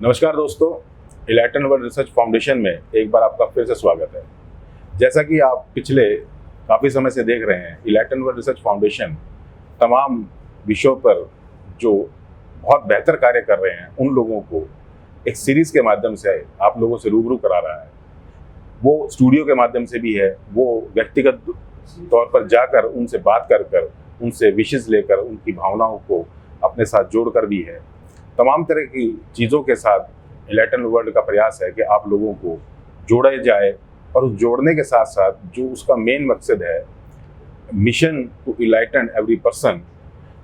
नमस्कार दोस्तों, electron world research foundation में एक बार आपका फिर से स्वागत है। जैसा कि आप पिछले काफ़ी समय से देख रहे हैं, इलेक्ट्रॉन वर्ल्ड रिसर्च फाउंडेशन तमाम विषयों पर जो बहुत बेहतर कार्य कर रहे हैं उन लोगों को एक सीरीज़ के माध्यम से आप लोगों से रूबरू करा रहा है। वो स्टूडियो के माध्यम से भी है, वो व्यक्तिगत तौर पर जाकर उनसे बात कर उनसे विशेष लेकर उनकी भावनाओं को अपने साथ जोड़कर भी है। तमाम तरह की चीज़ों के साथ इलेक्ट्रॉन वर्ल्ड का प्रयास है कि आप लोगों को जोड़ा जाए, और उस जोड़ने के साथ साथ जो उसका मेन मकसद है, मिशन टू इलाइटन एवरी पर्सन,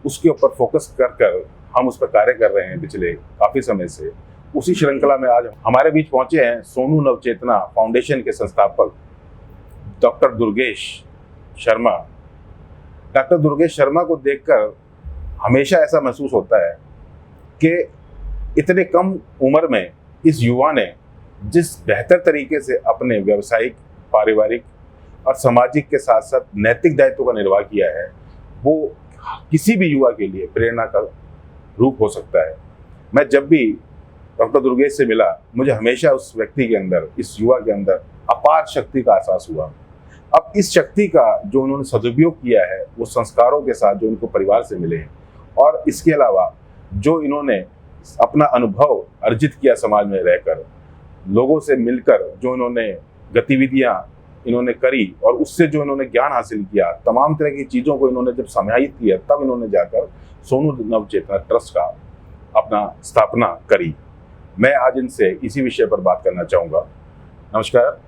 उसके ऊपर फोकस कर हम उस पर कार्य कर रहे हैं पिछले काफ़ी समय से। उसी श्रृंखला में आज हमारे बीच पहुंचे हैं सोनू नवचेतना फाउंडेशन के संस्थापक डॉक्टर दुर्गेश शर्मा। डॉक्टर दुर्गेश शर्मा को देखकर हमेशा ऐसा महसूस होता है कि इतने कम उम्र में इस युवा ने जिस बेहतर तरीके से अपने व्यावसायिक, पारिवारिक और सामाजिक के साथ साथ नैतिक दायित्व का निर्वाह किया है, वो किसी भी युवा के लिए प्रेरणा का रूप हो सकता है। मैं जब भी डॉक्टर दुर्गेश से मिला, मुझे हमेशा उस व्यक्ति के अंदर, इस युवा के अंदर अपार शक्ति का एहसास हुआ। अब इस शक्ति का जो उन्होंने सदुपयोग किया है, वो संस्कारों के साथ जो उनको परिवार से मिले हैं, और इसके अलावा जो इन्होंने अपना अनुभव अर्जित किया समाज में रहकर, लोगों से मिलकर जो इन्होंने गतिविधियां इन्होंने करी और उससे जो इन्होंने ज्ञान हासिल किया, तमाम तरह की चीज़ों को इन्होंने जब समाहित किया, तब इन्होंने जाकर सोनू नवचेतना ट्रस्ट का अपना स्थापना करी। मैं आज इनसे इसी विषय पर बात करना चाहूँगा। नमस्कार।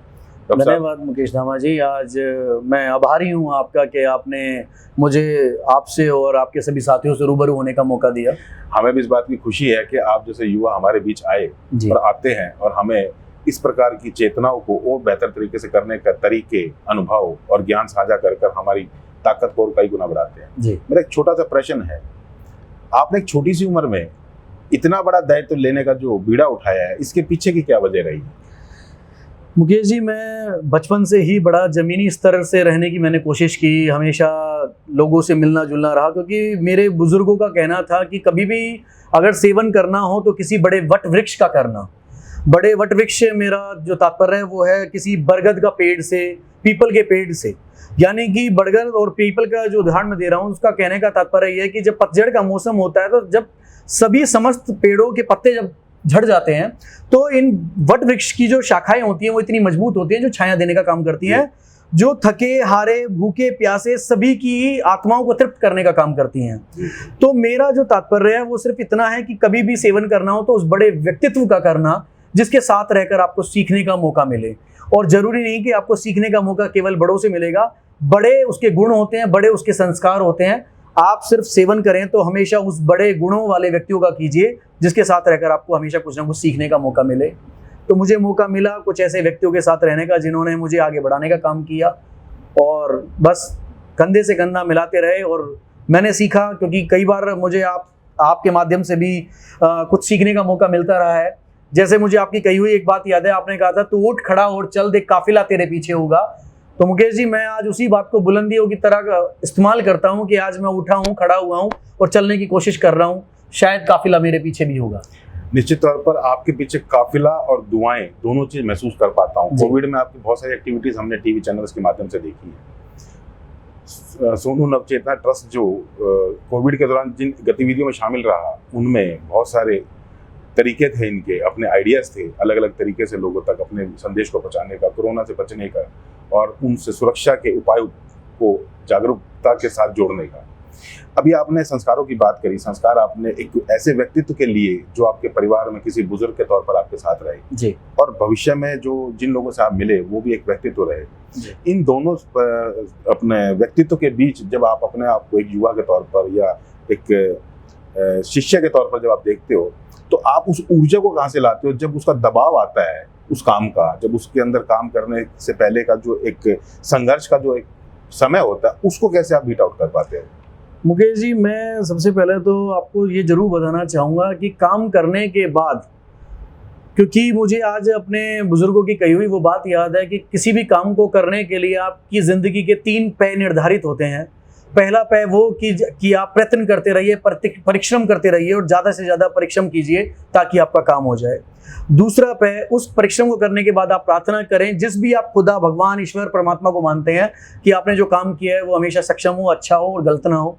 धन्यवाद मुकेश धामा जी। आज मैं आभारी हूँ आपका कि आपने मुझे आपसे और आपके सभी साथियों से रूबरू होने का मौका दिया। हमें भी इस बात की खुशी है कि आप जैसे युवा हमारे बीच आए और आते हैं, और हमें इस प्रकार की चेतनाओं को और बेहतर तरीके से करने का तरीके, अनुभव और ज्ञान साझा कर हमारी ताकत को और कई गुना बढ़ाते हैं। मेरा एक छोटा सा प्रश्न है, आपने एक छोटी सी उम्र में इतना बड़ा दायित्व लेने का जो बीड़ा उठाया है, इसके पीछे की क्या वजह रही? मुकेश जी, मैं बचपन से ही बड़ा ज़मीनी स्तर से रहने की मैंने कोशिश की, हमेशा लोगों से मिलना जुलना रहा, क्योंकि मेरे बुजुर्गों का कहना था कि कभी भी अगर सेवन करना हो तो किसी बड़े वट वृक्ष का करना। बड़े वट वृक्ष से मेरा जो तात्पर्य है वो है किसी बरगद का पेड़ से, पीपल के पेड़ से। यानी कि बरगद और पीपल का जो उदाहरण मैं दे रहा हूँ, उसका कहने का तात्पर्य यह है कि जब पतझड़ का मौसम होता है, तो जब सभी समस्त पेड़ों के पत्ते जब झड़ जाते हैं, तो इन वट वृक्ष की जो शाखाएं होती हैं वो इतनी मजबूत होती हैं जो छाया देने का काम करती हैं, जो थके हारे, भूखे प्यासे सभी की आत्माओं को तृप्त करने का काम करती हैं। तो मेरा जो तात्पर्य है वो सिर्फ इतना है कि कभी भी सेवन करना हो तो उस बड़े व्यक्तित्व का करना जिसके साथ रहकर आपको सीखने का मौका मिले। और जरूरी नहीं कि आपको सीखने का मौका केवल बड़ों से मिलेगा, बड़े उसके गुण होते हैं, बड़े उसके संस्कार होते हैं। आप सिर्फ सेवन करें तो हमेशा उस बड़े गुणों वाले व्यक्तियों का कीजिए जिसके साथ रहकर आपको हमेशा कुछ ना कुछ सीखने का मौका मिले। तो मुझे मौका मिला कुछ ऐसे व्यक्तियों के साथ रहने का जिन्होंने मुझे आगे बढ़ाने का काम किया, और बस कंधे से कंधा मिलाते रहे और मैंने सीखा। क्योंकि कई बार मुझे आपके माध्यम से भी कुछ सीखने का मौका मिलता रहा है। जैसे मुझे आपकी कही हुई एक बात याद है, आपने कहा था तू उठ खड़ा और चल, देख काफिला तेरे पीछे होगा। तो मुकेश जी, मैं आज उसी बात को बुलंदियों की तरह इस्तेमाल करता हूं कि आज मैं उठा हूं, खड़ा हुआ हूं और चलने की कोशिश कर रहा हूं। शायद काफिला मेरे पीछे भी होगा। निश्चित तौर पर आपके पीछे काफिला और दुआएं दोनों चीज महसूस कर पाता हूं। कोविड में आपकी बहुत सारी एक्टिविटीज हमने टीवी चैनल्स के माध्यम से देखी है। सोनू नवचेतना ट्रस्ट जो कोविड के दौरान जिन गतिविधियों में शामिल रहा, उनमें बहुत सारे तरीके थे, इनके अपने आइडियाज़ थे, अलग अलग तरीके से लोगों तक अपने संदेश को पहुंचाने का, कोरोना से बचने का और उनसे सुरक्षा के उपायों को जागरूकता के साथ जोड़ने का। अभी आपने संस्कारों की बात करी। संस्कार आपने एक ऐसे व्यक्तित्व के लिए जो आपके परिवार में किसी बुजुर्ग के तौर पर आपके साथ रहे जी, और भविष्य में जो जिन लोगों से आप मिले वो भी एक व्यक्तित्व रहे जी। इन दोनों अपने व्यक्तित्व के बीच जब आप अपने आप को एक युवा के तौर पर या एक शिष्य के तौर पर जब आप देखते हो, तो आप उस ऊर्जा को कहाँ से लाते हो जब उसका दबाव आता है उस काम का, जब उसके अंदर काम करने से पहले का जो एक संघर्ष का जो एक समय होता है, उसको कैसे आप बीट आउट कर पाते हैं? मुकेश जी, मैं सबसे पहले तो आपको ये जरूर बताना चाहूँगा कि काम करने के बाद, क्योंकि मुझे आज अपने बुजुर्गों की कही हुई वो बात याद है कि किसी भी काम को करने के लिए आपकी ज़िंदगी के 3 पय निर्धारित होते हैं। पहला पै वो कि आप प्रयत्न करते रहिए, परिश्रम करते रहिए और ज़्यादा से ज़्यादा परिश्रम कीजिए ताकि आपका काम हो जाए। दूसरा पै, उस परिश्रम को करने के बाद आप प्रार्थना करें, जिस भी आप खुदा, भगवान, ईश्वर, परमात्मा को मानते हैं कि आपने जो काम किया है वो हमेशा सक्षम हो, अच्छा हो और गलत ना हो।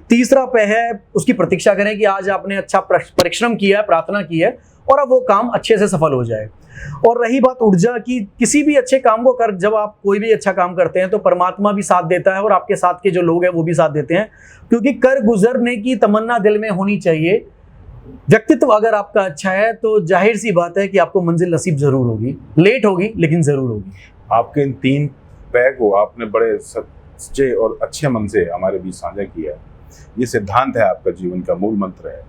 तीसरा पै है उसकी प्रतीक्षा करें कि आज आपने अच्छा परिश्रम किया है, प्रार्थना की है और अब वो काम अच्छे से सफल हो जाए। और रही बात ऊर्जा की, किसी भी अच्छे काम को कर, जब आप कोई भी अच्छा काम करते हैं तो परमात्मा भी साथ देता है और आपके साथ के जो लोग हैं वो भी साथ देते हैं, क्योंकि कर गुजरने की तमन्ना दिल में होनी चाहिए। व्यक्तित्व अगर आपका अच्छा है तो जाहिर सी बात है कि आपको मंजिल नसीब जरूर होगी, लेट होगी लेकिन जरूर होगी। आपके इन 3 पै को आपने बड़े सच्चे और अच्छे मन से हमारे बीच साझा किया है। ये सिद्धांत है आपका जीवन का मूल मंत्र है।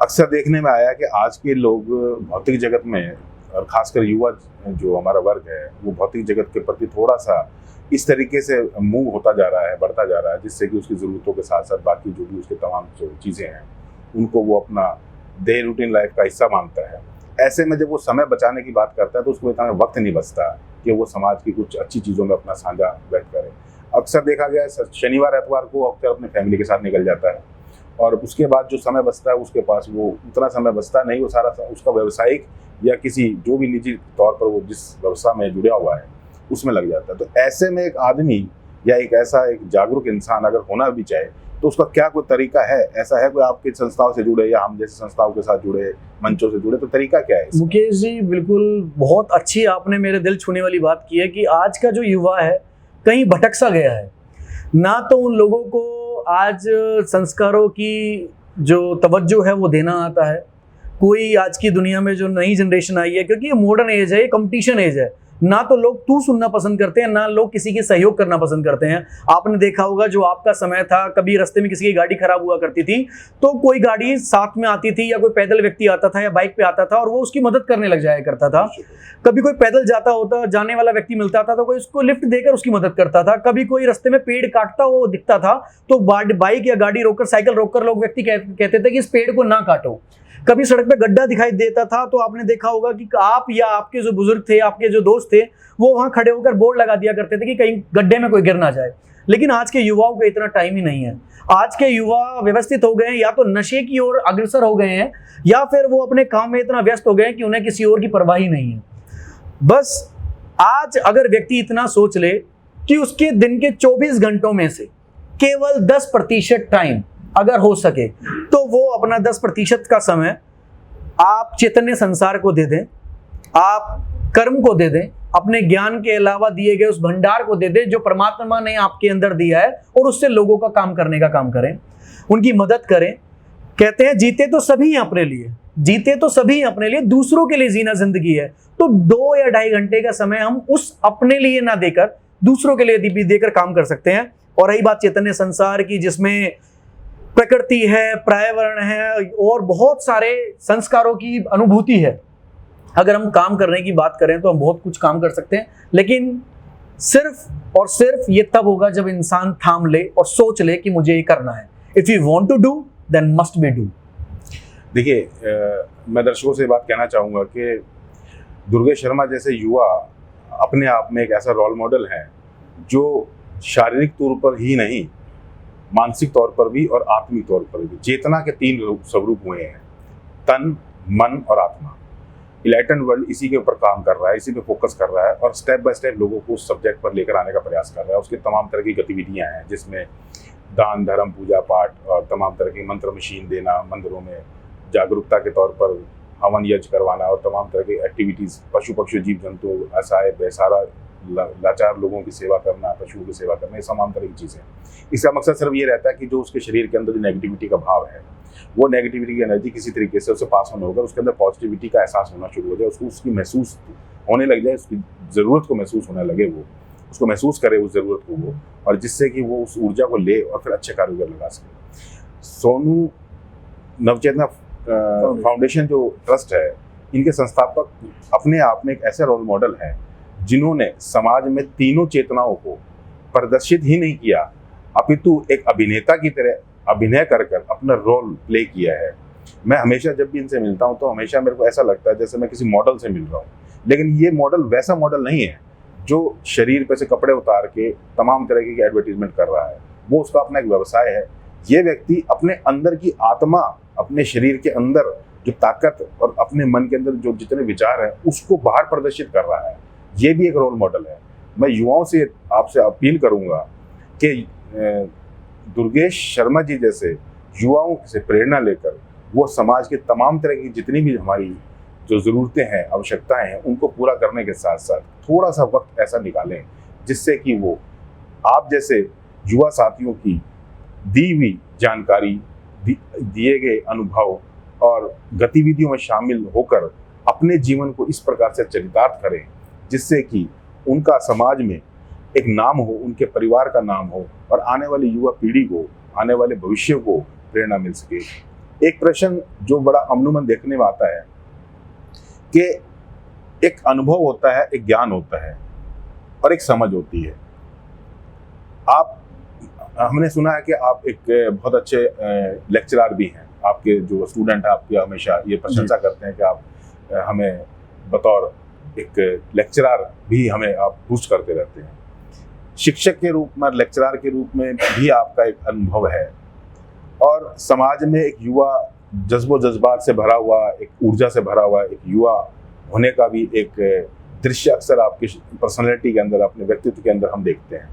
अक्सर देखने में आया कि आज के लोग भौतिक जगत में, और खासकर युवा जो हमारा वर्ग है, वो भौतिक जगत के प्रति थोड़ा सा इस तरीके से मूव होता जा रहा है, बढ़ता जा रहा है, जिससे कि उसकी ज़रूरतों के साथ साथ बाकी जो भी उसके तमाम जो चीज़ें हैं उनको वो अपना डे रूटीन लाइफ का हिस्सा मानता है। ऐसे में जब वो समय बचाने की बात करता है तो उसको इतना वक्त नहीं बचता कि वो समाज की कुछ अच्छी चीज़ों में अपना साझा व्यक्त करे। अक्सर देखा गया है शनिवार एतवार को अक्सर अपने फैमिली के साथ निकल जाता है और उसके बाद जो समय बचता है उसके पास वो उतना समय बचता नहीं, वो सारा उसका व्यावसायिक या किसी जो भी निजी तौर पर वो जिस व्यवसाय में जुड़ा हुआ है उसमें लग जाता है। तो ऐसे में एक आदमी या एक ऐसा एक जागरूक इंसान अगर होना भी चाहे तो उसका क्या कोई तरीका है? ऐसा है कोई आपकी संस्थाओं से जुड़े या हम जैसे संस्थाओं के साथ जुड़े, मंचों से जुड़े, तो तरीका क्या है? मुकेश जी, बिल्कुल बहुत अच्छी आपने मेरे दिल छूने वाली बात की है कि आज का जो युवा है कहीं भटक सा गया है। ना तो उन लोगों को आज संस्कारों की जो तवज्जो है वो देना आता है। कोई आज की दुनिया में जो नई जनरेशन आई है, क्योंकि ये मॉडर्न एज है, ये कंपटीशन एज है, ना तो लोग तू सुनना पसंद करते हैं, ना लोग किसी के सहयोग करना पसंद करते हैं। आपने देखा होगा जो आपका समय था, कभी रास्ते में किसी की गाड़ी खराब हुआ करती थी तो कोई गाड़ी साथ में आती थी या कोई पैदल व्यक्ति आता था या बाइक पे आता था और वो उसकी मदद करने लग जाया करता था। कभी कोई पैदल जाने वाला व्यक्ति मिलता था तो कोई उसको लिफ्ट देकर उसकी मदद करता था। कभी कोई रास्ते में पेड़ काटता हुआ दिखता था तो बाइक या गाड़ी रोककर, साइकिल रोककर लोग व्यक्ति कहते थे कि इस पेड़ को ना काटो। कभी सड़क पे गड्ढा दिखाई देता था तो आपने देखा होगा कि आप या आपके जो बुजुर्ग थे, आपके जो दोस्त थे, वो वहां खड़े होकर बोर्ड लगा दिया करते थे कि कहीं गड्ढे में कोई गिर ना जाए। लेकिन आज के युवाओं को इतना टाइम ही नहीं है। आज के युवा व्यवस्थित हो गए हैं, या तो नशे की ओर अग्रसर हो गए हैं या फिर वो अपने काम में इतना व्यस्त हो गए हैं कि उन्हें किसी और की परवाह ही नहीं है। बस आज अगर व्यक्ति इतना सोच ले कि उसके दिन के 24 घंटों में से केवल 10% टाइम अगर हो सके तो वो अपना 10% का समय आप चैतन्य संसार को दे दें, आप कर्म को दे दें, अपने ज्ञान के अलावा दिए गए उस भंडार को दे दें जो परमात्मा ने आपके अंदर दिया है, और उससे लोगों का काम करने का काम करें, उनकी मदद करें। कहते हैं जीते तो सभी हैं अपने लिए, जीते तो सभी हैं अपने लिए, दूसरों के लिए जीना जिंदगी है। तो 2 या 2.5 घंटे का समय हम उस अपने लिए ना देकर दूसरों के लिए भी देकर काम कर सकते हैं। और रही बात चैतन्य संसार की, जिसमें प्रकृति है, पर्यावरण है और बहुत सारे संस्कारों की अनुभूति है, अगर हम काम करने की बात करें तो हम बहुत कुछ काम कर सकते हैं। लेकिन सिर्फ और सिर्फ ये तब होगा जब इंसान थाम ले और सोच ले कि मुझे ये करना है। If you want to do then must be do. देखिए, मैं दर्शकों से बात कहना चाहूँगा कि दुर्गेश शर्मा जैसे युवा अपने आप में एक ऐसा रोल मॉडल है जो शारीरिक तौर पर ही नहीं, मानसिक तौर पर भी और आत्मिक तौर पर भी चेतना के 3 स्वरूप हुए हैं, तन, मन और आत्मा। इलाइटन वर्ल्ड इसी के ऊपर काम कर रहा है, इसी पे फोकस कर रहा है और स्टेप बाय स्टेप लोगों को उस सब्जेक्ट पर लेकर आने का प्रयास कर रहा है। उसकी तमाम तरह की गतिविधियां हैं जिसमें दान, धर्म, पूजा पाठ और तमाम तरह की मंत्र मशीन देना, मंदिरों में जागरूकता के तौर पर हवन यज्ञ करवाना और तमाम तरह की एक्टिविटीज़, पशु पक्षी, जीव जंतु, असहाय बेसहारा लाचार लोगों की सेवा करना, पशुओं की सेवा करना, ये तमाम तरह की चीज़ें। इसका मकसद सिर्फ ये रहता है कि जो उसके शरीर के अंदर जो नेगेटिविटी का भाव है, वो नेगेटिविटी की एनर्जी किसी तरीके से उसे पास ऑन होकर उसके अंदर पॉजिटिविटी का एहसास होना शुरू हो जाए, उसको उसकी महसूस होने लग जाए, उसकी ज़रूरत को महसूस होने लगे, वो उसको महसूस करे उस ज़रूरत को वो, और जिससे कि वो उस ऊर्जा को ले और फिर अच्छे कार्यों पर लगा सके। सोनू नवचेतना फाउंडेशन जो ट्रस्ट है, इनके संस्थापक अपने आप में एक ऐसे रोल मॉडल हैं जिन्होंने समाज में तीनों चेतनाओं को प्रदर्शित ही नहीं किया, अपितु एक अभिनेता की तरह अभिनय कर अपना रोल प्ले किया है। मैं हमेशा जब भी इनसे मिलता हूं तो हमेशा मेरे को ऐसा लगता है जैसे मैं किसी मॉडल से मिल रहा हूं, लेकिन ये मॉडल वैसा मॉडल नहीं है जो शरीर पे से कपड़े उतार के तमाम तरीके की एडवर्टीजमेंट कर रहा है, वो उसका अपना एक व्यवसाय है। ये व्यक्ति अपने अंदर की आत्मा, अपने शरीर के अंदर जो ताकत और अपने मन के अंदर जो जितने विचार हैं उसको बाहर प्रदर्शित कर रहा है। ये भी एक रोल मॉडल है। मैं युवाओं से आपसे अपील करूंगा कि दुर्गेश शर्मा जी जैसे युवाओं से प्रेरणा लेकर वो समाज के तमाम तरह की जितनी भी हमारी जो ज़रूरतें हैं, आवश्यकताएं हैं, उनको पूरा करने के साथ साथ थोड़ा सा वक्त ऐसा निकालें जिससे कि वो आप जैसे युवा साथियों की दी हुई जानकारी, दिए गए अनुभव और गतिविधियों में शामिल होकर अपने जीवन को इस प्रकार से चरितार्थ करें जिससे कि उनका समाज में एक नाम हो, उनके परिवार का नाम हो और आने वाली युवा पीढ़ी को, आने वाले भविष्य को प्रेरणा मिल सके। एक प्रश्न जो बड़ा अमूमन देखने में आता है कि एक अनुभव होता है, एक ज्ञान होता है और एक समझ होती है। हमने सुना है कि आप एक बहुत अच्छे लेक्चरर भी हैं। आपके जो स्टूडेंट हैं आपकी हमेशा ये प्रशंसा करते हैं कि आप हमें बतौर एक लेक्चरर भी हमें आप बूस्ट करते रहते हैं। शिक्षक के रूप में, लेक्चरर के रूप में भी आपका एक अनुभव है और समाज में एक युवा जज्बात से भरा हुआ, एक ऊर्जा से भरा हुआ एक युवा होने का भी एक दृश्य अक्सर आपकी पर्सनैलिटी के अंदर, अपने व्यक्तित्व के अंदर हम देखते हैं।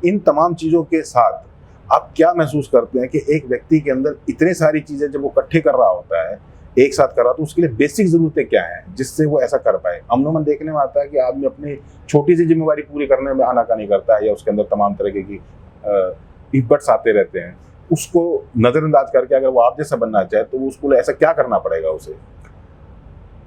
इन तमाम चीज़ों के साथ आप क्या महसूस करते हैं कि एक व्यक्ति के अंदर इतने सारी चीज़ें जब वो इकट्ठे कर रहा होता है, एक साथ कर रहा, तो उसके लिए बेसिक ज़रूरतें क्या हैं जिससे वो ऐसा कर पाए? अमूमन देखने में आता है कि आदमी अपनी छोटी सी जिम्मेवारी पूरी करने में आनाकानी करता है या उसके अंदर तमाम तरह की इब्बट्स आते रहते हैं। उसको नज़रअंदाज करके अगर वो आप जैसा बनना चाहे तो उसको ऐसा क्या करना पड़ेगा उसे?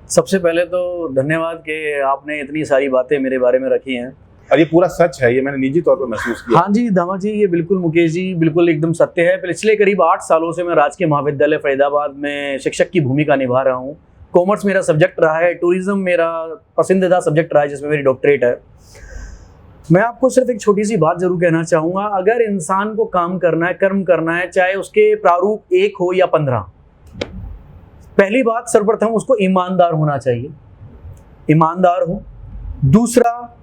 सबसे पहले तो धन्यवाद कि आपने इतनी सारी बातें मेरे बारे में रखी हैं और ये पूरा सच है, ये मैंने निजी तौर पर महसूस किया। हाँ जी धामा जी, ये बिल्कुल मुकेश जी बिल्कुल एकदम सत्य है। पिछले करीब 8 सालों से मैं राजकीय महाविद्यालय फरीदाबाद में शिक्षक की भूमिका निभा रहा हूँ। कॉमर्स मेरा सब्जेक्ट रहा है, टूरिज्म मेरा पसंदीदा सब्जेक्ट रहा है जिसमें मेरी डॉक्टरेट है। मैं आपको सिर्फ एक छोटी सी बात जरूर कहना चाहूँगा, अगर इंसान को काम करना है, कर्म करना है, चाहे उसके प्रारूप 1 हो या 15, पहली बात सर्वप्रथम उसको ईमानदार होना चाहिए, ईमानदार हो। दूसरा,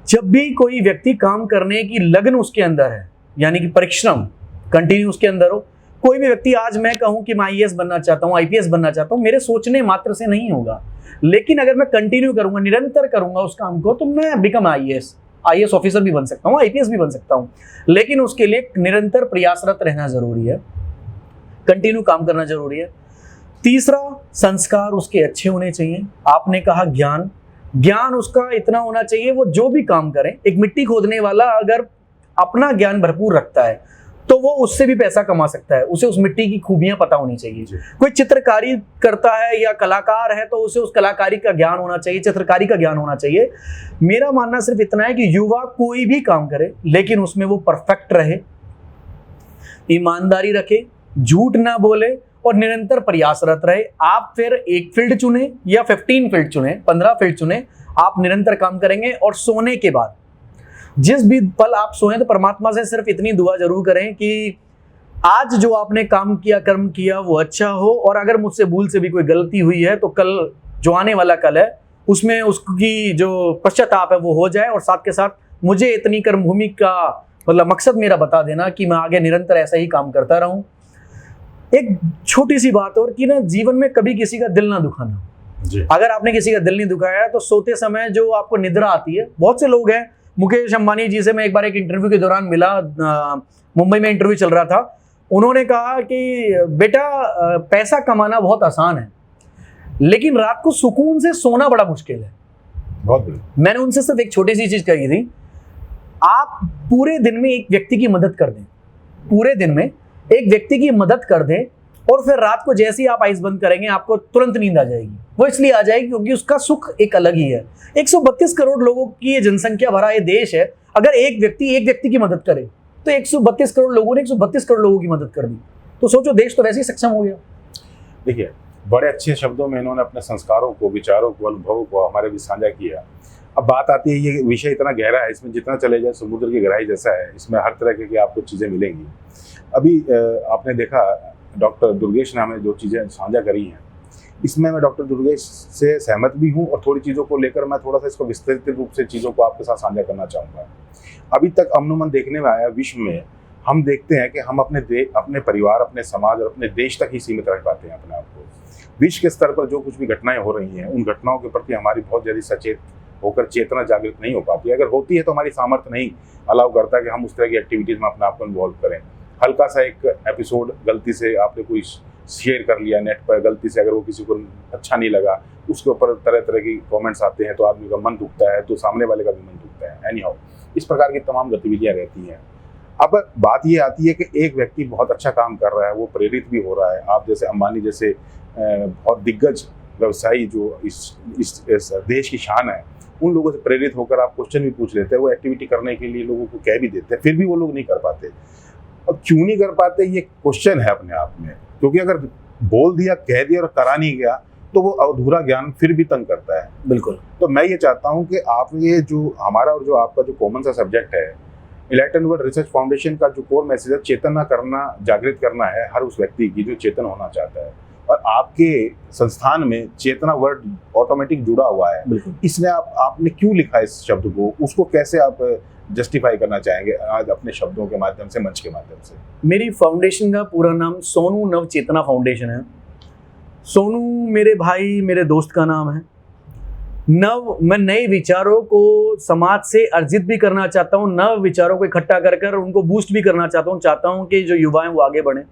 जब भी कोई व्यक्ति काम करने की लगन उसके अंदर है, यानी कि परिश्रम कंटिन्यू उसके अंदर हो। कोई भी व्यक्ति आज मैं कहूं कि मैं आईएएस बनना चाहता हूं, आईपीएस बनना चाहता हूं, मेरे सोचने मात्र से नहीं होगा, लेकिन अगर मैं कंटिन्यू करूंगा, निरंतर करूंगा उस काम को, तो मैं बिकम आईएएस ऑफिसर भी बन सकता हूं, आईपीएस भी बन सकता हूं। लेकिन उसके लिए निरंतर प्रयासरत रहना जरूरी है, कंटिन्यू काम करना जरूरी है। तीसरा, संस्कार उसके अच्छे होने चाहिए। आपने कहा ज्ञान उसका इतना होना चाहिए, वो जो भी काम करे, एक मिट्टी खोदने वाला अगर अपना ज्ञान भरपूर रखता है तो वो उससे भी पैसा कमा सकता है, उसे उस मिट्टी की खूबियां पता होनी चाहिए। कोई चित्रकारी करता है या कलाकार है तो उसे उस कलाकारी का ज्ञान होना चाहिए, चित्रकारी का ज्ञान होना चाहिए। मेरा मानना सिर्फ इतना है कि युवा कोई भी काम करे लेकिन उसमें वो परफेक्ट रहे, ईमानदारी रखे, झूठ ना बोले और निरंतर प्रयासरत रहे। आप फिर एक फील्ड चुने या 15 फील्ड चुने, 15 फील्ड चुने, आप निरंतर काम करेंगे। और सोने के बाद जिस भी पल आप सोएं तो परमात्मा से सिर्फ इतनी दुआ जरूर करें कि आज जो आपने काम किया, कर्म किया, वो अच्छा हो, और अगर मुझसे भूल से भी कोई गलती हुई है तो कल जो आने वाला कल है उसमें उसकी जो पश्चाताप है वो हो जाए। और साथ के साथ मुझे इतनी कर्मभूमि का मतलब मकसद मेरा बता देना कि मैं आगे निरंतर ऐसा ही काम करता रहूं। एक छोटी सी बात और कि ना, जीवन में कभी किसी का दिल ना दुखाना जी। अगर आपने किसी का दिल नहीं दुखाया तो सोते समय जो आपको निद्रा आती है, बहुत से लोग हैं, मुकेश अंबानी जी से मैं एक बार एक इंटरव्यू के दौरान मिला, मुंबई में इंटरव्यू चल रहा था। उन्होंने कहा कि बेटा पैसा कमाना बहुत आसान है लेकिन रात को सुकून से सोना बड़ा मुश्किल है। बहुत। मैंने उनसे सिर्फ एक छोटी सी चीज कही थी, आप पूरे दिन में एक व्यक्ति की मदद कर दें, पूरे दिन में एक व्यक्ति की मदद कर दें और फिर रात को जैसे ही आप आइस बंद करेंगे आपको तुरंत नींद आ जाएगी। वो इसलिए आ जाएगी क्योंकि उसका सुख एक अलग ही है। 132 करोड़ लोगों की ये जनसंख्या भरा ये देश है, अगर एक व्यक्ति की मदद करे तो 132 करोड़ लोगों ने 132 करोड़ लोगों की मदद कर दी, तो सोचो देश तो वैसे ही सक्षम हो गया। देखिए, बड़े अच्छे शब्दों में इन्होंने अपने संस्कारों को, विचारों को, अनुभवों को हमारे भी साझा किया। अब बात आती है, ये विषय इतना गहरा है, इसमें जितना चले जाए समुद्र की गहराई जैसा है, इसमें हर तरह की आपको चीज़ें मिलेंगी। अभी आपने देखा डॉक्टर दुर्गेश ने हमें जो चीज़ें साझा करी हैं, इसमें मैं डॉक्टर दुर्गेश से सहमत भी हूँ और थोड़ी चीज़ों को लेकर मैं थोड़ा सा इसको विस्तृत रूप से चीज़ों को आपके साथ साझा करना चाहूँगा। अभी तक अमूमन देखने में आया विश्व में हम देखते हैं कि हम अपने परिवार, अपने समाज और अपने देश तक ही सीमित रख पाते हैं अपने आप को। विश्व के स्तर पर जो कुछ भी घटनाएं हो रही हैं, उन घटनाओं के प्रति हमारी बहुत ज़्यादा सचेत होकर चेतना जागृत नहीं हो पाती। अगर होती है तो हमारी सामर्थ्य नहीं अलाउ करता कि हम उस तरह की एक्टिविटीज़ में अपने आप को इन्वॉल्व करें। हल्का सा एक एपिसोड गलती से आपने कोई शेयर कर लिया नेट पर, गलती से अगर वो किसी को अच्छा नहीं लगा, उसके ऊपर तरह तरह की कमेंट्स आते हैं तो आदमी का मन दुखता है, तो सामने वाले का भी मन दुखता है। एनी हाउ, इस प्रकार की तमाम गतिविधियाँ रहती हैं। अब बात ये आती है कि एक व्यक्ति बहुत अच्छा काम कर रहा है, वो प्रेरित भी हो रहा है। आप जैसे अंबानी जैसे बहुत दिग्गज व्यवसायी जो इस देश की शान है, उन लोगों से प्रेरित होकर आप क्वेश्चन भी पूछ लेते हैं, वो एक्टिविटी करने के लिए लोगों को कह भी देते हैं, फिर भी वो लोग नहीं कर पाते। अब क्यों नहीं कर पाते, ये क्वेश्चन है अपने आप में, क्योंकि अगर बोल दिया, कह दिया और करा नहीं गया तो वो अधूरा ज्ञान फिर भी तंग करता है। बिल्कुल। तो मैं ये चाहता हूँ कि आप ये जो हमारा और जो आपका जो कॉमन सा सब्जेक्ट है, इलेक्ट्रॉन वर्ल्ड रिसर्च फाउंडेशन का जो कोर मैसेज है, चेतना करना, जागृत करना है हर उस व्यक्ति की जो चेतन होना चाहता है। और आपके संस्थान में चेतना वर्ड ऑटोमेटिक जुड़ा हुआ है। इसने आपने क्यों लिखा इस शब्द को, उसको कैसे आप जस्टिफाई करना चाहेंगे आज अपने शब्दों के माध्यम से, मंच के माध्यम से? मेरी फाउंडेशन का पूरा नाम सोनू नव चेतना फाउंडेशन है। सोनू मेरे भाई, मेरे दोस्त का नाम है। नव, मैं नए विचारों को समाज से अर्जित भी करना चाहता हूँ, नव विचारों को इकट्ठा कर कर उनको बूस्ट भी करना चाहता हूँ कि जो युवा हैं वो आगे बढ़ें।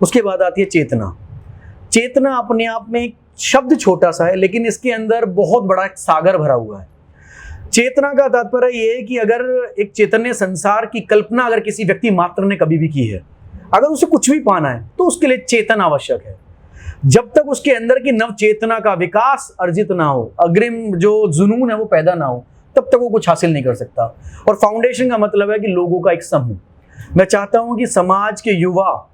उसके बाद आती है चेतना। चेतना अपने आप में एक शब्द छोटा सा है, लेकिन इसके अंदर बहुत बड़ा एक सागर भरा हुआ है। चेतना का तात्पर्य ये है कि अगर एक चैतन्य संसार की कल्पना अगर किसी व्यक्ति मात्र ने कभी भी की है, अगर उसे कुछ भी पाना है तो उसके लिए चेतन आवश्यक है। जब तक उसके अंदर की नव चेतना का विकास अर्जित ना हो, अग्रिम जो जुनून है वो पैदा ना हो, तब तक वो कुछ हासिल नहीं कर सकता। और फाउंडेशन का मतलब है कि लोगों का एक समूह। मैं चाहता हूं कि समाज के युवा,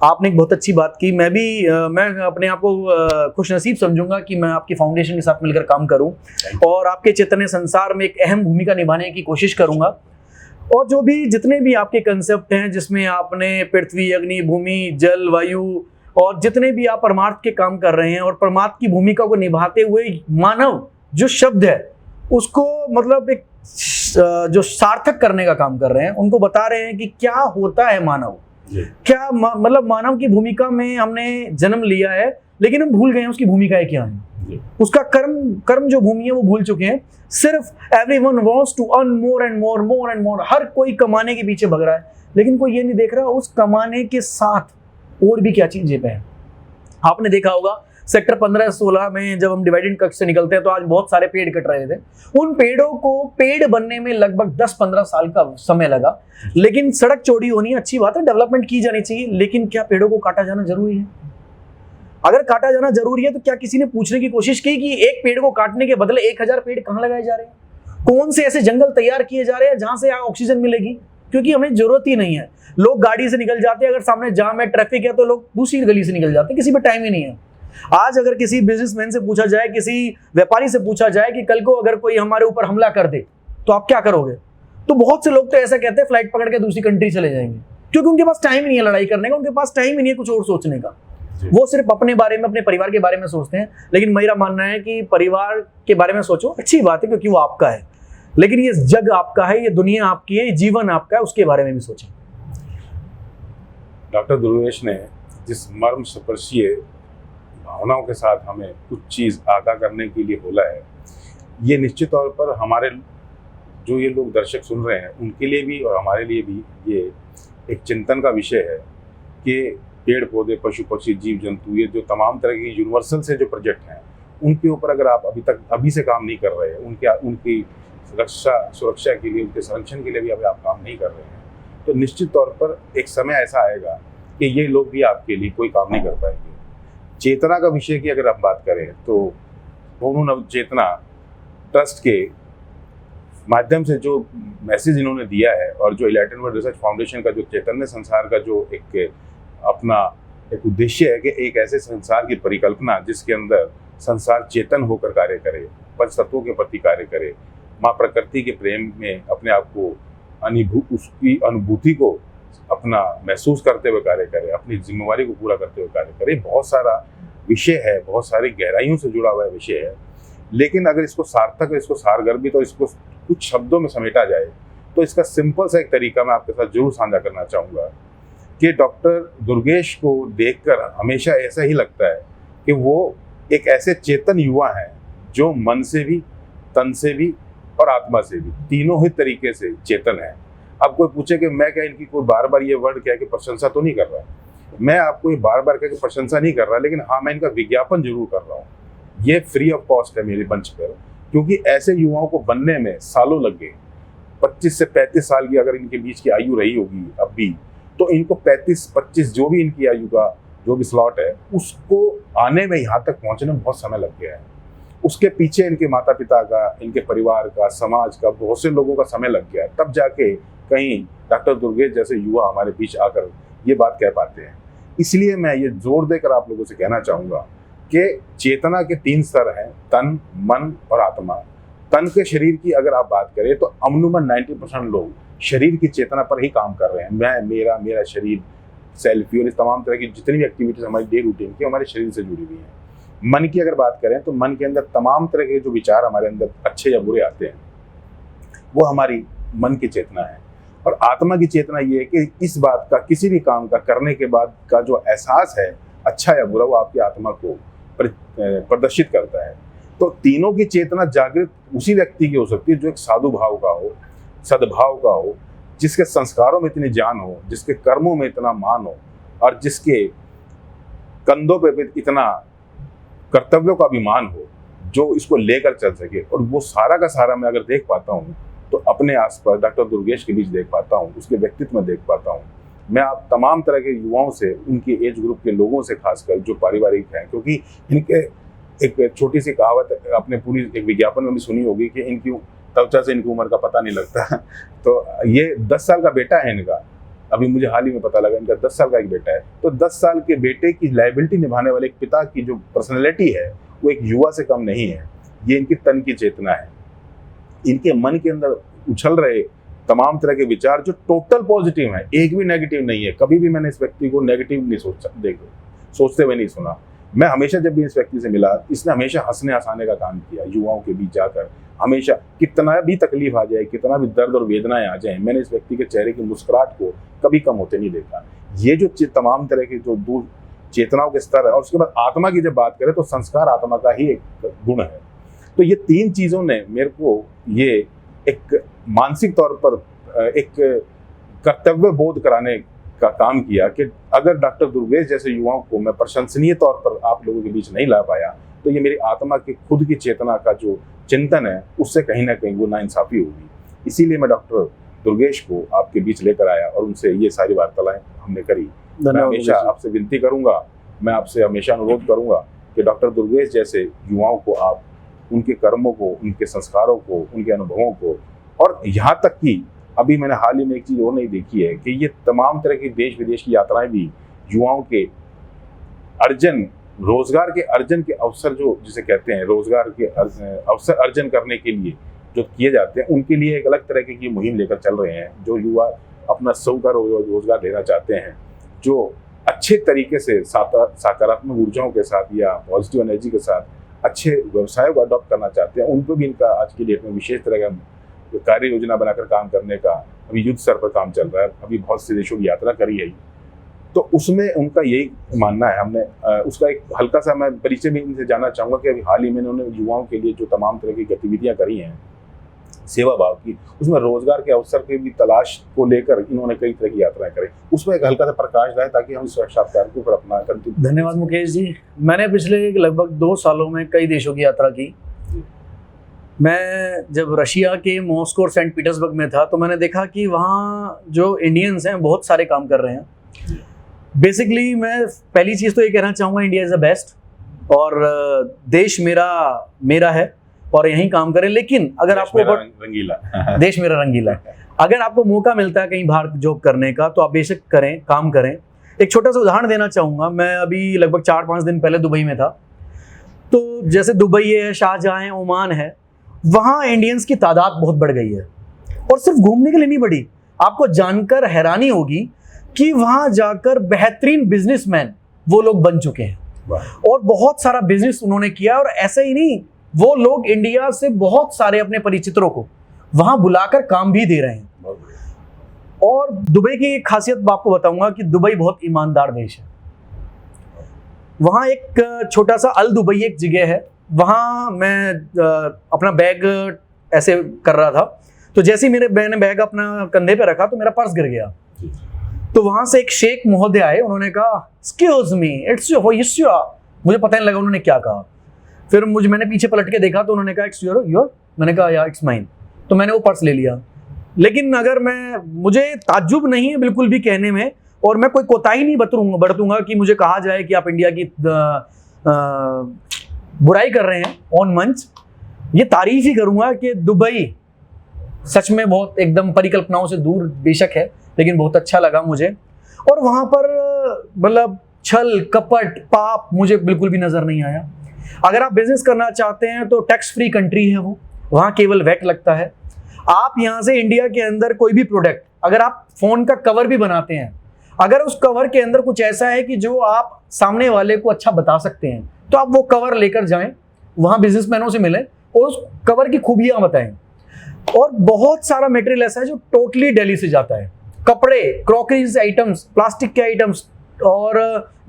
आपने एक बहुत अच्छी बात की, मैं अपने आप को खुशनसीब समझूंगा कि मैं आपकी फाउंडेशन के साथ मिलकर काम करूं और आपके चैतन्य संसार में एक अहम भूमिका निभाने की कोशिश करूंगा। और जो भी जितने भी आपके कंसेप्ट हैं, जिसमें आपने पृथ्वी, अग्नि, भूमि, जल, वायु और जितने भी आप परमार्थ के काम कर रहे हैं और परमार्थ की भूमिका को निभाते हुए मानव जो शब्द है उसको मतलब एक जो सार्थक करने का काम कर रहे हैं, उनको बता रहे हैं कि क्या होता है मानव, क्या मतलब मानव की भूमिका में हमने जन्म लिया है लेकिन हम भूल गए हैं उसकी भूमिकाएं क्या है। उसका कर्म जो भूमि है वो भूल चुके हैं। सिर्फ everyone wants to earn more and more, हर कोई कमाने के पीछे भग रहा है, लेकिन कोई ये नहीं देख रहा उस कमाने के साथ और भी क्या चीजें पे है। आपने देखा होगा सेक्टर 15-16 में जब हम डिवाइडेड कक्ष से निकलते हैं तो आज बहुत सारे पेड़ कट रहे थे। उन पेड़ों को पेड़ बनने में लगभग 10-15 साल का समय लगा, लेकिन सड़क चौड़ी होनी अच्छी बात है, डेवलपमेंट की जानी चाहिए, लेकिन क्या पेड़ों को काटा जाना जरूरी है? अगर काटा जाना जरूरी है तो क्या किसी ने पूछने की कोशिश की कि एक पेड़ को काटने के बदले 1000 पेड़ कहाँ लगाए जा रहे हैं? कौन से ऐसे जंगल तैयार किए जा रहे हैं जहां से ऑक्सीजन मिलेगी? क्योंकि हमें जरूरत ही नहीं है। लोग गाड़ी से निकल जाते हैं, अगर सामने जाम है, ट्रैफिक है, तो लोग दूसरी गली से निकल जाते हैं, किसी पे टाइम ही नहीं है। आज अगर किसी बिजनेसमैन से पूछा जाए, किसी व्यापारी से पूछा जाए कि कल को अगर कोई हमारे ऊपर हमला कर दे तो आप क्या करोगे, तो बहुत से लोग तो ऐसा कहते हैं फ्लाइट पकड़ के दूसरी कंट्री चले जाएंगे, क्योंकि उनके पास टाइम ही नहीं है लड़ाई करने का, उनके पास टाइम ही नहीं है कुछ और सोचने का। वो सिर्फ अपने बारे में, अपने परिवार के बारे में सोचते हैं। लेकिन मेरा मानना है कि परिवार के बारे में सोचो, अच्छी बात है क्योंकि वो आपका है, लेकिन ये जग आपका है, ये दुनिया आपकी है, ये जीवन आपका है, उसके बारे में भी सोचें। डॉक्टर दुर्गेश ने जिस मर्म स्पर्शीय भावनाओं के साथ हमें कुछ चीज़ आगाह करने के लिए बोला है, ये निश्चित तौर पर हमारे जो ये लोग दर्शक सुन रहे हैं उनके लिए भी और हमारे लिए भी ये एक चिंतन का विषय है कि पेड़ पौधे, पशु पक्षी, जीव जंतु, ये जो तमाम तरह की यूनिवर्सल से जो प्रोजेक्ट हैं उनके ऊपर अगर आप अभी से काम नहीं कर रहे हैं, उनकी सुरक्षा के लिए, उनके संरक्षण के लिए भी अभी आप काम नहीं कर रहे हैं, तो निश्चित तौर पर एक समय ऐसा आएगा कि ये लोग भी आपके लिए कोई काम नहीं कर पाएंगे। चेतना का विषय की अगर हम बात करें तो सोनू नव चेतना ट्रस्ट के माध्यम से जो मैसेज इन्होंने दिया है और जो इलेक्ट्रॉन वर्ल्ड रिसर्च फाउंडेशन का जो चैतन्य संसार का जो एक अपना एक उद्देश्य है कि एक ऐसे संसार की परिकल्पना जिसके अंदर संसार चेतन होकर कार्य करे, पंच तत्वों के प्रति कार्य करे, माँ प्रकृति के प्रेम में अपने आप को उसकी अनुभूति को अपना महसूस करते हुए कार्य करे, अपनी जिम्मेवारी को पूरा करते हुए कार्य करे। बहुत सारा विषय है, बहुत सारी गहराइयों से जुड़ा हुआ विषय है, लेकिन अगर इसको सार्थक, इसको सारगर्भित और इसको कुछ शब्दों में समेटा जाए तो इसका सिंपल सा एक तरीका मैं आपके साथ जरूर साझा करना चाहूँगा कि डॉक्टर दुर्गेश को देखकर हमेशा ऐसा ही लगता है कि वो एक ऐसे चेतन युवा हैं जो मन से भी, तन से भी और आत्मा से भी, तीनों ही तरीके से चेतन है। अब कोई पूछे कि मैं क्या इनकी कोई बार बार ये वर्ड कह के प्रशंसा तो नहीं कर रहा, मैं आपको ये बार बार कह के प्रशंसा नहीं कर रहा, लेकिन हाँ मैं इनका विज्ञापन जरूर कर रहा हूँ। ये फ्री ऑफ कॉस्ट है मेरे मंच पर, क्योंकि ऐसे युवाओं को बनने में सालों लग गए। 25 से 35 साल की अगर इनके बीच की आयु रही होगी अब भी, तो इनको 35-25 जो भी इनकी आयु का जो भी स्लॉट है, उसको आने में यहाँ तक पहुँचने में बहुत समय लग गया है। उसके पीछे इनके माता पिता का, इनके परिवार का, समाज का, बहुत से लोगों का समय लग गया है, तब जाके कहीं डॉक्टर दुर्गेश जैसे युवा हमारे बीच आकर ये बात कह पाते हैं। इसलिए मैं ये जोर देकर आप लोगों से कहना चाहूँगा कि चेतना के 3 स्तर हैं, तन, मन और आत्मा। तन के शरीर की अगर आप बात करें तो अमूमन 90% लोग शरीर की चेतना पर ही काम कर रहे हैं। मैं, मेरा शरीर, सेल्फी और इस तमाम तरह की जितनी भी एक्टिविटीज हमारी डे रूटीन की हमारे शरीर से जुड़ी हुई हैं। मन की अगर बात करें तो मन के अंदर तमाम तरह के जो विचार हमारे अंदर अच्छे या बुरे आते हैं, वो हमारी मन की चेतना है। और आत्मा की चेतना ये है कि इस बात का, किसी भी काम का करने के बाद का जो एहसास है, अच्छा या बुरा, वो आपकी आत्मा को प्रदर्शित करता है। तो तीनों की चेतना जागृत उसी व्यक्ति की हो सकती है जो एक साधु भाव का हो, सद्भाव का हो, जिसके संस्कारों में इतनी जान हो, जिसके कर्मों में इतना मान हो और जिसके कंधों पे इतना कर्तव्यों का भी मान हो, जो इसको लेकर चल सके। और वो सारा का सारा मैं अगर देख पाता हूँ तो अपने आसपास डॉक्टर दुर्गेश के बीच देख पाता हूँ, उसके व्यक्तित्व में देख पाता हूँ। मैं आप तमाम तरह के युवाओं से, उनके एज ग्रुप के लोगों से, खासकर जो पारिवारिक हैं, क्योंकि इनके एक छोटी सी कहावत आपने पूरी एक विज्ञापन में भी सुनी होगी कि इनकी त्वचा से इनकी उम्र का पता नहीं लगता। तो ये 10 साल का बेटा है इनका, अभी मुझे हाल ही में पता लगा इनका 10 साल का एक बेटा है। तो 10 साल के बेटे की लायबिलिटी निभाने वाले एक पिता की जो पर्सनैलिटी है वो एक युवा से कम नहीं है। ये इनकी तन की चेतना है। इनके मन के अंदर उछल रहे तमाम तरह के विचार जो टोटल पॉजिटिव हैं, एक भी नेगेटिव नहीं है। कभी भी मैंने इस व्यक्ति को नेगेटिव नहीं सोचते हुए नहीं सुना। मैं हमेशा जब भी इस व्यक्ति से मिला, इसने हमेशा हंसने हंसाने का काम किया युवाओं के बीच जाकर। हमेशा कितना भी तकलीफ आ जाए, कितना भी दर्द और वेदनाएं आ जाए, मैंने इस व्यक्ति के चेहरे की मुस्कुराहट को कभी कम होते नहीं देखा। ये जो तमाम तरह के जो दूर चेतनाओं के स्तर है, और उसके बाद आत्मा की जब बात करें तो संस्कार आत्मा का ही एक गुण है। तो ये 3 चीज़ों ने मेरे को ये एक मानसिक तौर पर एक कर्तव्य बोध कराने का काम किया कि अगर डॉक्टर दुर्गेश जैसे युवाओं को मैं प्रशंसनीय तौर पर आप लोगों के बीच नहीं ला पाया, तो ये मेरी आत्मा की खुद की चेतना का जो चिंतन है, उससे कहीं ना कहीं वो नाइंसाफी होगी। इसीलिए मैं डॉक्टर दुर्गेश को आपके बीच लेकर आया और उनसे ये सारी वार्तालाएं हमने करी। मैं हमेशा आपसे विनती करूंगा, मैं आपसे हमेशा अनुरोध करूंगा कि डॉक्टर दुर्गेश जैसे युवाओं को आप उनके कर्मों को, उनके संस्कारों को, उनके अनुभवों को, और यहाँ तक कि अभी मैंने हाल ही में एक चीज़ और नहीं देखी है कि ये तमाम तरह की देश विदेश की यात्राएं भी युवाओं के अर्जन, रोजगार के अर्जन के अवसर, जो जिसे कहते हैं रोजगार के अवसर अर्जन करने के लिए जो किए जाते हैं, उनके लिए एक अलग तरह की मुहिम लेकर चल रहे हैं। जो युवा अपना स्व का रोजगार लेना चाहते हैं, जो अच्छे तरीके से सकारात्मक ऊर्जाओं के साथ या पॉजिटिव एनर्जी के साथ अच्छे व्यवसायों को अडॉप्ट करना चाहते हैं, उनको भी इनका आज की डेट में विशेष तरह का कार्य योजना बनाकर काम करने का अभी युद्ध स्तर पर काम चल रहा है। अभी बहुत से देशों की यात्रा करी है, तो उसमें उनका यही मानना है। हमने उसका एक हल्का सा मैं परिचय भी इनसे जानना चाहूँगा कि अभी हाल ही में उन्होंने युवाओं के लिए जो तमाम तरह की गतिविधियाँ करी हैं सेवा भाव की, उसमें रोजगार के अवसर की भी तलाश को लेकर इन्होंने कई तरह की यात्राएं करी। उसमें एक हल्का सा प्रकाश डाले ताकि हम साक्षात्कार के ऊपर अपना कंटिन्यू। धन्यवाद मुकेश जी। मैंने पिछले लगभग 2 सालों में कई देशों की यात्रा की। मैं जब रशिया के मॉस्को और सेंट पीटर्सबर्ग में था, तो मैंने देखा कि वहाँ जो इंडियंस हैं बहुत सारे काम कर रहे हैं। बेसिकली मैं पहली चीज़ तो ये कहना चाहूँगा, इंडिया इज़ द बेस्ट, और देश मेरा है और यहीं काम करें। लेकिन अगर आपको रंगीला देश मेरा रंगीला है, अगर आपको मौका मिलता है कहीं बाहर जॉब करने का, तो आप बेशक करें, काम करें। एक छोटा सा उदाहरण देना चाहूँगा। मैं अभी लगभग 4-5 दिन पहले दुबई में था। तो जैसे दुबई है, शारजाह है, ओमान है, वहाँ इंडियंस की तादाद बहुत बढ़ गई है। और सिर्फ घूमने के लिए नहीं बढ़ी, आपको जानकर हैरानी होगी कि वहाँ जाकर बेहतरीन बिजनेसमैन वो लोग बन चुके हैं। और बहुत सारा बिजनेस उन्होंने किया। और ऐसा ही नहीं, वो लोग इंडिया से बहुत सारे अपने परिचितों को वहां बुलाकर काम भी दे रहे हैं। और दुबई की एक खासियत आपको बताऊंगा कि दुबई बहुत ईमानदार देश है। वहाँ एक छोटा सा अल दुबई एक जगह है, वहाँ मैं अपना बैग ऐसे कर रहा था, तो जैसे ही मैंने बैग अपना कंधे पे रखा तो मेरा पर्स गिर गया। तो वहाँ से एक शेख महोदय आए, उन्होंने कहा एक्सक्यूज मी इट्स योर, मुझे पता नहीं लगा उन्होंने क्या कहा। फिर मैंने पीछे पलट के देखा तो उन्होंने कहा इट्स योर, मैंने कहा या इट्स माइन। तो मैंने वो पर्स ले लिया। लेकिन अगर मुझे ताज्जुब नहीं है बिल्कुल भी कहने में, और मैं कोई कोताही नहीं बरतूंगा कि मुझे कहा जाए कि आप इंडिया की बुराई कर रहे हैं ऑन मंच। ये तारीफ ही करूंगा कि दुबई सच में बहुत एकदम परिकल्पनाओं से दूर बेशक है, लेकिन बहुत अच्छा लगा मुझे। और वहां पर मतलब छल कपट पाप मुझे बिल्कुल भी नजर नहीं आया। अगर आप बिजनेस करना चाहते हैं तो टैक्स फ्री कंट्री है वो, वहां केवल वैट लगता है। आप यहां से इंडिया के अंदर कोई भी प्रोडक्ट, अगर आप फोन का कवर भी बनाते हैं, अगर उस कवर के अंदर कुछ ऐसा है कि जो आप सामने वाले को अच्छा बता सकते हैं, तो आप वो कवर लेकर जाएं, वहां बिजनेसमैनों से मिलें और उस कवर की खूबियां बताएं। और बहुत सारा मटेरियल ऐसा है जो टोटली दिल्ली से जाता है। कपड़े, क्रॉकरीज आइटम्स, प्लास्टिक के आइटम्स और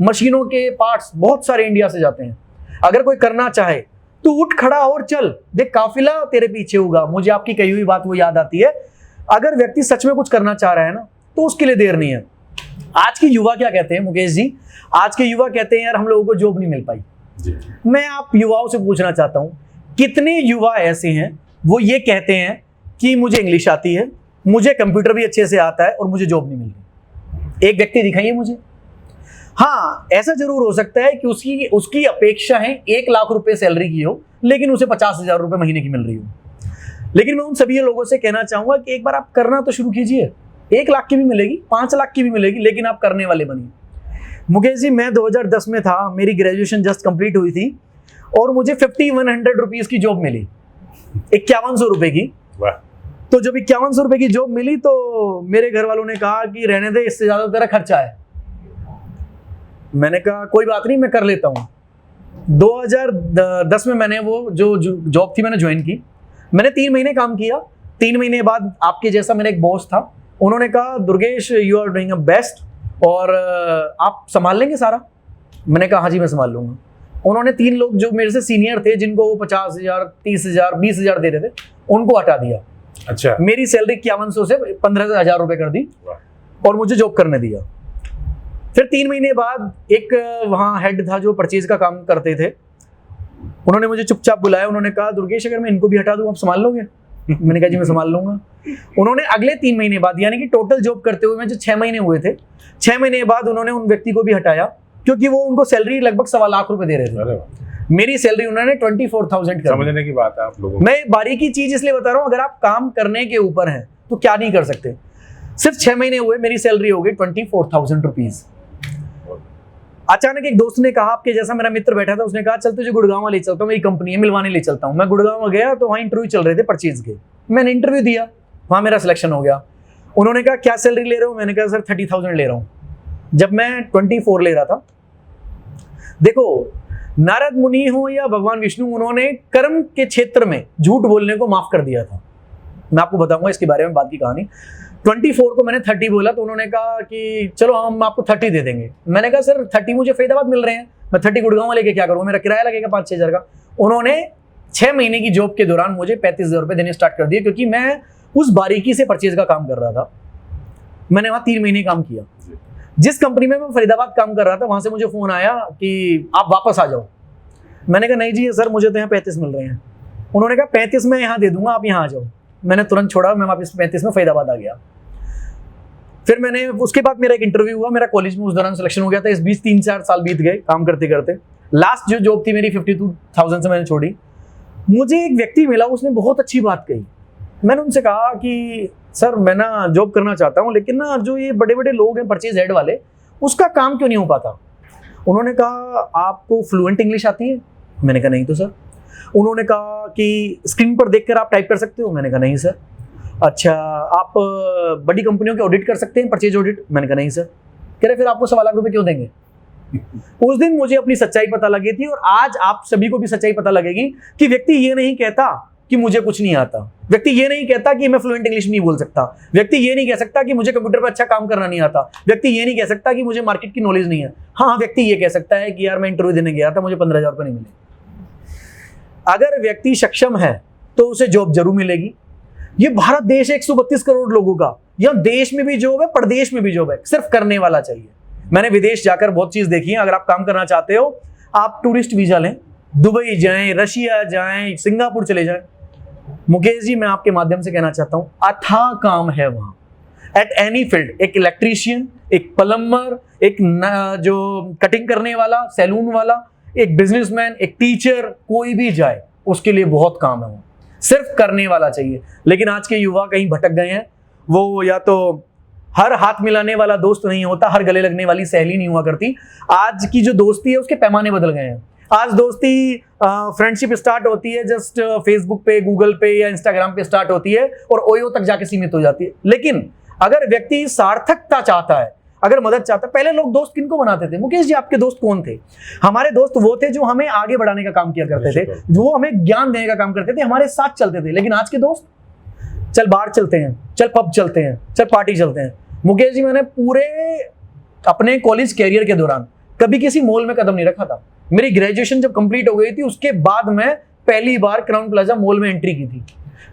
मशीनों के पार्ट्स बहुत सारे इंडिया से जाते हैं। अगर कोई करना चाहे तो उठ खड़ा और चल, देख काफिला तेरे पीछे होगा। मुझे आपकी कही हुई बात वो याद आती है, अगर व्यक्ति सच में कुछ करना चाह रहा है ना, तो उसके लिए देर नहीं है। आज के युवा क्या कहते हैं मुकेश जी, आज के युवा कहते हैं यार हम लोगों को जॉब नहीं मिल पाई। मैं आप युवाओं से पूछना चाहता हूं, कितने युवा ऐसे हैं वो ये कहते हैं कि मुझे इंग्लिश आती है, मुझे कंप्यूटर भी अच्छे से आता है और मुझे जॉब नहीं मिल रही? एक व्यक्ति दिखाइए मुझे। हाँ, ऐसा जरूर हो सकता है कि उसकी अपेक्षा है 1 लाख रुपए सैलरी की हो, लेकिन उसे 50,000 रुपए महीने की मिल रही हो। लेकिन मैं उन सभी लोगों से कहना चाहूंगा कि एक बार आप करना तो शुरू कीजिए। 1 लाख की भी मिलेगी, 5 लाख की भी मिलेगी, लेकिन आप करने वाले बनिए। मुकेश जी, मैं 2010 में था, मेरी ग्रेजुएशन जस्ट कंप्लीट हुई थी और मुझे 5100 रुपीज की जॉब मिली, 5100 रुपए की। तो जब 5100 रुपए की जॉब मिली तो मेरे घर वालों ने कहा कि रहने दे, इससे ज्यादा तेरा खर्चा है। मैंने कहा कोई बात नहीं, मैं कर लेता हूँ। 2010 में मैंने वो जो जॉब थी मैंने ज्वाइन की। मैंने 3 महीने काम किया। 3 महीने बाद आपके जैसा मेरा एक बॉस था, उन्होंने कहा Durgesh you are doing a best और आप संभाल लेंगे सारा। मैंने कहा हाँ जी मैं संभाल लूंगा। उन्होंने 3 लोग जो मेरे से सीनियर थे, जिनको वो 50,000, 30,000, 20,000 दे रहे थे, उनको हटा दिया। अच्छा। मेरी सैलरी 5100 से 15,000 रुपए कर दी और मुझे जॉब करने दिया। फिर 3 महीने बाद एक वहाँ हेड था जो परचेज का काम करते थे, उन्होंने मुझे चुपचाप बुलाया। उन्होंने कहा दुर्गेश अगर मैं इनको भी हटा दूं आप संभाल लोगे? मैंने कहा जी मैं संभाल लूंगा। उन्होंने अगले 3 महीने बाद, यानी कि टोटल जॉब करते हुए जो 6 महीने हुए थे, 6 महीने बाद उन्होंने उन व्यक्ति को भी हटाया, क्योंकि वो उनको सैलरी लगभग 1.25 लाख रुपए दे रहे थे। मेरी सैलरी उन्होंने 24,000 कर। समझने की बात है आप लोगों। मैं बारीकी चीज इसलिए बता रहा हूँ, अगर आप काम करने के ऊपर हैं तो क्या नहीं कर सकते। सिर्फ 6 महीने हुए, मेरी सैलरी हो गई 24,000 रुपीज। अचानक एक दोस्त ने कहा, आपके जैसा मेरा मित्र बैठा था, उसने कहा चल तुझे गुड़गांव ले चलता हूँ, मेरी कंपनी है मिलवाने ले चलता हूँ। मैं गुड़गांव गया तो वहाँ इंटरव्यू चल रहे थे परचेज के। मैंने इंटरव्यू दिया, वहाँ मेरा सिलेक्शन हो गया। उन्होंने कहा क्या सैलरी ले रहे हो? मैंने कहा सर 30,000 ले रहा हूँ, जब मैं 24 ले रहा था। देखो, नारद मुनि हो या भगवान विष्णु, उन्होंने कर्म के क्षेत्र में झूठ बोलने को माफ कर दिया था। मैं आपको बताऊंगा इसके बारे में बाद की कहानी। 24 को मैंने 30 बोला तो उन्होंने कहा कि चलो हम आपको 30 दे देंगे। मैंने कहा सर 30 मुझे फरीदाबाद मिल रहे हैं, मैं 30 गुड़गांव लेके क्या करूँ, मेरा किराया लगेगा 5-6 हज़ार का। उन्होंने 6 महीने की जॉब के दौरान मुझे 35,000 रुपये देने स्टार्ट कर दिए, क्योंकि मैं उस बारीकी से परचेज का काम कर रहा था। मैंने वहाँ 3 महीने काम किया। जिस कंपनी में मैं फरीदाबाद काम कर रहा था, वहां से मुझे फोन आया कि आप वापस आ जाओ। मैंने कहा नहीं जी सर, मुझे तो यहाँ 35 मिल रहे हैं। उन्होंने कहा 35 मैं यहाँ दे दूंगा, आप यहाँ आ जाओ। मैंने तुरंत छोड़ा, मैं वापस 35 में फरीदाबाद आ गया। फिर मैंने उसके बाद मेरा एक इंटरव्यू हुआ, मेरा कॉलेज में उस दौरान सिलेक्शन हो गया था। इस बीच 3-4 साल बीत गए काम करते करते। लास्ट जो जॉब थी मेरी 52,000 से मैंने छोड़ी। मुझे एक व्यक्ति मिला, उसने बहुत अच्छी बात कही। मैंने उनसे कहा कि सर मैं ना जॉब करना चाहता हूँ, लेकिन ना जो ये बड़े बड़े लोग हैं परचेज हेड वाले, उसका काम क्यों नहीं हो पाता? उन्होंने कहा आपको फ्लुएंट इंग्लिश आती है? मैंने कहा नहीं तो सर। उन्होंने कहा कि स्क्रीन पर देखकर आप टाइप कर सकते हो? मैंने कहा नहीं सर। अच्छा, आप बड़ी कंपनियों के ऑडिट कर सकते हैं, परचेज ऑडिट? मैंने कहा नहीं सर। कह रहे फिर आपको 1.25 लाख रुपए क्यों देंगे? उस दिन मुझे अपनी सच्चाई पता लगी थी, और आज आप सभी को भी सच्चाई पता लगेगी कि व्यक्ति ये नहीं कहता कि मुझे कुछ नहीं आता, व्यक्ति ये नहीं कहता कि मैं फ्लुएंट इंग्लिश नहीं बोल सकता, व्यक्ति ये नहीं कह सकता कि मुझे कंप्यूटर पर अच्छा काम करना नहीं आता, व्यक्ति ये नहीं कह सकता कि मुझे मार्केट की नॉलेज नहीं है। हाँ, व्यक्ति ये कह सकता है कि यार मैं इंटरव्यू देने गया था, मुझे 15,000 रुपये नहीं मिले। अगर व्यक्ति सक्षम है तो उसे जॉब जरूर मिलेगी। ये भारत देश है 132 करोड़ लोगों का, यह देश में भी जॉब है, प्रदेश में भी जॉब है, सिर्फ करने वाला चाहिए। मैंने विदेश जाकर बहुत चीज देखी है। अगर आप काम करना चाहते हो, आप टूरिस्ट वीजा लें, दुबई जाएं, रशिया जाएं, सिंगापुर चले जाएं। मुकेश जी, मैं आपके माध्यम से कहना चाहता हूं, अथाह काम है वहां एट एनी फील्ड। एक इलेक्ट्रीशियन, एक प्लम्बर, एक जो कटिंग करने वाला, सैलून वाला, एक बिजनेसमैन, एक टीचर, कोई भी जाए उसके लिए बहुत काम है वहां, सिर्फ करने वाला चाहिए। लेकिन आज के युवा कहीं भटक गए हैं। वो या तो हर हाथ मिलाने वाला दोस्त नहीं होता, हर गले लगने वाली सहेली नहीं हुआ करती। आज की जो दोस्ती है उसके पैमाने बदल गए हैं। आज दोस्ती फ्रेंडशिप स्टार्ट होती है जस्ट फेसबुक पे, गूगल पे या इंस्टाग्राम पे स्टार्ट होती है और ओयो तक जाके सीमित हो जाती है। लेकिन अगर व्यक्ति सार्थकता चाहता है, अगर मदद चाहता है, पहले लोग दोस्त किनको बनाते थे? मुकेश जी, आपके दोस्त कौन थे? हमारे दोस्त वो थे जो हमें आगे बढ़ाने का काम किया करते थे, जो हमें ज्ञान देने का काम करते थे, हमारे साथ चलते थे। लेकिन आज के दोस्त, चल बाहर चलते हैं, चल पब चलते हैं, चल पार्टी चलते हैं। मुकेश जी, मैंने पूरे अपने कॉलेज कैरियर के दौरान कभी किसी मॉल में कदम नहीं रखा था। मेरी ग्रेजुएशन जब कंप्लीट हो गई थी, उसके बाद मैं पहली बार क्राउन प्लाजा मॉल में एंट्री की थी।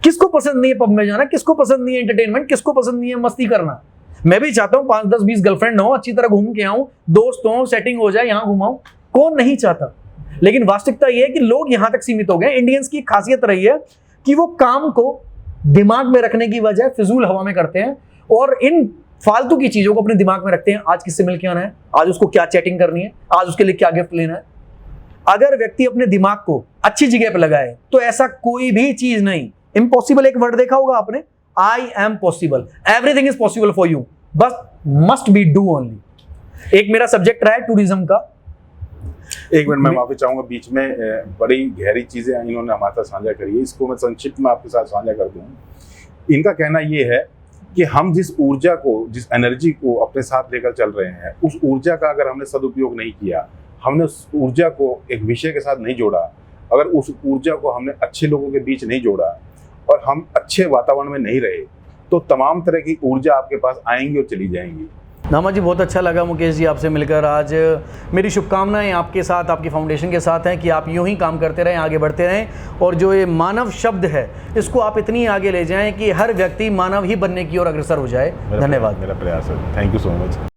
किसको पसंद नहीं है पब में जाना? किसको पसंद नहीं है एंटरटेनमेंट? किसको पसंद नहीं है मस्ती करना? मैं भी चाहता हूँ 5, 10, 20 गर्लफ्रेंड हो, अच्छी तरह घूम के आऊं, दोस्त हो, सेटिंग हो जाए, यहाँ घुमाऊं। कौन नहीं चाहता? लेकिन वास्तविकता यह है कि लोग यहां तक सीमित हो गए। इंडियंस की खासियत रही है कि वो काम को दिमाग में रखने की बजाय फिजूल हवा में करते हैं और इन फालतू की चीजों को अपने दिमाग में रखते हैं। आज किससे मिल के आना है, आज उसको क्या चैटिंग करनी है, आज उसके लिए क्या गिफ्ट लेना है। अगर व्यक्ति अपने दिमाग को अच्छी जगह पर लगाए तो ऐसा कोई भी चीज नहीं। इम्पॉसिबल एक वर्ड देखा होगा आपने, I am possible, everything is possible for you, बस मस्ट बी डू ओनली। एक मेरा सब्जेक्ट रहा है टूरिज्म का। एक मिनट, मैं माफी चाहूंगा, बीच में बड़ी गहरी चीजें इन्होंने हमारे साथ साझा करी है, इसको मैं संक्षिप्त में आपके साथ साझा कर दूं। इनका कहना यह है कि हम जिस ऊर्जा को, जिस एनर्जी को अपने साथ लेकर चल रहे हैं, उस ऊर्जा का अगर हमने सदुपयोग नहीं किया, हमने उस ऊर्जा को एक विषय के साथ नहीं जोड़ा, अगर उस ऊर्जा को हमने अच्छे लोगों के बीच नहीं जोड़ा और हम अच्छे वातावरण में नहीं रहे, तो तमाम तरह की ऊर्जा आपके पास आएंगी और चली जाएंगी। नामा जी, बहुत अच्छा लगा मुकेश जी आपसे मिलकर। आज मेरी शुभकामनाएं आपके साथ, आपकी फाउंडेशन के साथ हैं कि आप यूं ही काम करते रहें, आगे बढ़ते रहें और जो ये मानव शब्द है इसको आप इतनी आगे ले जाएं कि हर व्यक्ति मानव ही बनने की ओर अग्रसर हो जाए। धन्यवाद। मेरा प्रयास है। Thank you so much.